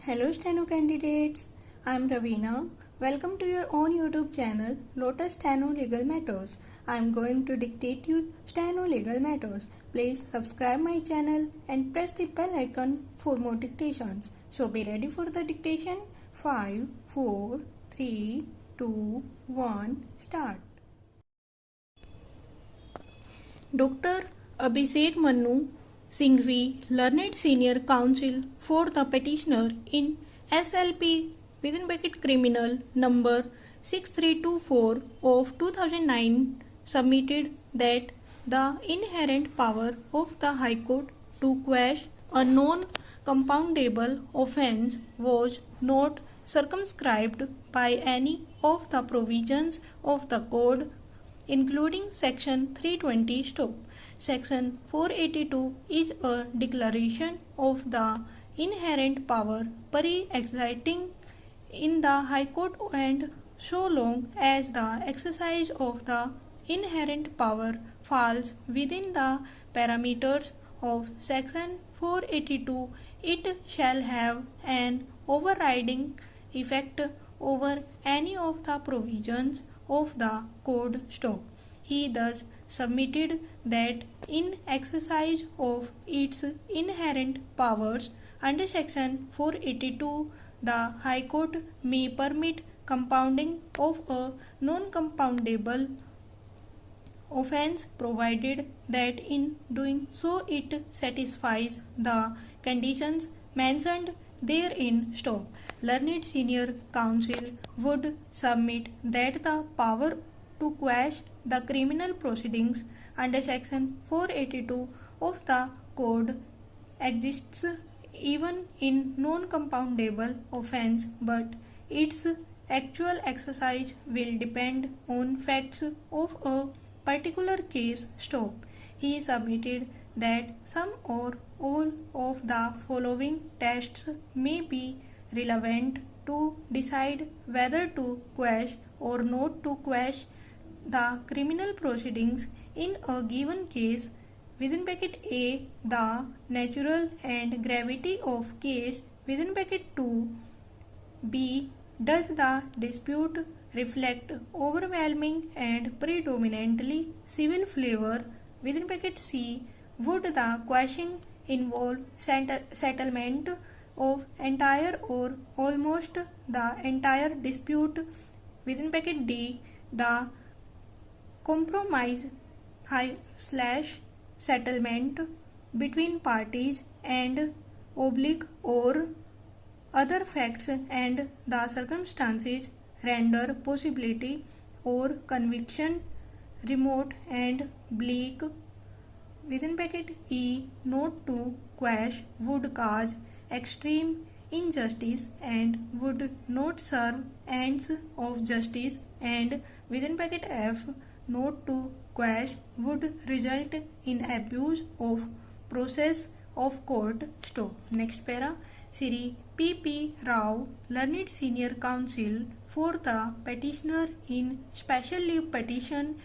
Hello Steno candidates, I am Ravina. Welcome to your own YouTube channel Lotus Steno Legal Matters. I am going to dictate you Steno Legal Matters. Please subscribe my channel and press the bell icon for more dictations. So be ready for the dictation. 5, 4, 3, 2, 1, start. Dr. Abhishek Manu Singhvi, Learned Senior Counsel for the petitioner in SLP criminal number 6324 of 2009 submitted that the inherent power of the High Court to quash a non-compoundable offence was not circumscribed by any of the provisions of the Code, including Section 320 stop. Section 482 is a declaration of the inherent power pre-existing in the High Court, and so long as the exercise of the inherent power falls within the parameters of Section 482, it shall have an overriding effect over any of the provisions of the Code stop. He thus submitted that in exercise of its inherent powers under Section 482, the High Court may permit compounding of a non-compoundable offence provided that in doing so it satisfies the conditions mentioned therein. Stop. Learned Senior Counsel would submit that the power to quash the criminal proceedings under Section 482 of the Code exists even in non-compoundable offence, but its actual exercise will depend on facts of a particular case. Stop. He submitted that some or all of the following tests may be relevant to decide whether to quash or not to quash the criminal proceedings in a given case. A. The natural and gravity of case. 2. B. Does the dispute reflect overwhelming and predominantly civil flavor? C. Would the quashing involve settlement of entire or almost the entire dispute? D. The compromise / settlement between parties and or other facts and the circumstances render possibility or conviction remote and bleak. E. Not to quash would cause extreme injustice and would not serve ends of justice, and F. Not to quash would result in abuse of process of court. Stop. Next para. Sri P. Rao, Learned Senior Counsel for the petitioner in special leave petition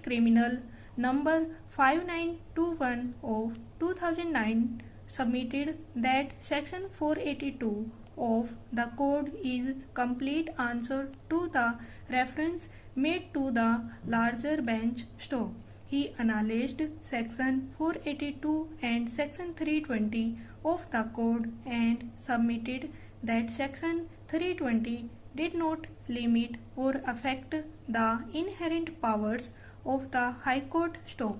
criminal number 5921 of 2009 submitted that Section 482 of the Code is complete answer to the reference made to the larger bench. Stop. He analyzed Section 482 and Section 320 of the Code and submitted that Section 320 did not limit or affect the inherent powers of the High Court. Stop.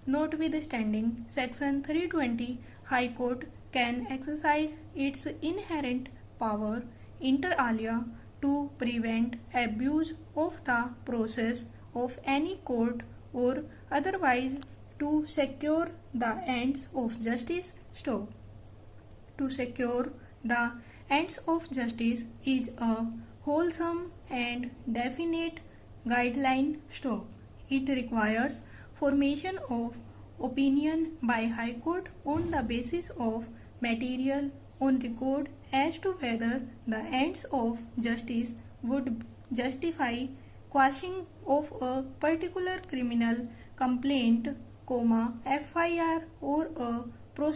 Notwithstanding Section 320, High Court can exercise its inherent power inter alia to prevent abuse of the process of any court or otherwise to secure the ends of justice. Stop. To secure the ends of justice is a wholesome and definite guideline. Stop. It requires formation of opinion by High Court on the basis of material on record as to whether the ends of justice would justify quashing of a particular criminal complaint, FIR, or a proceeding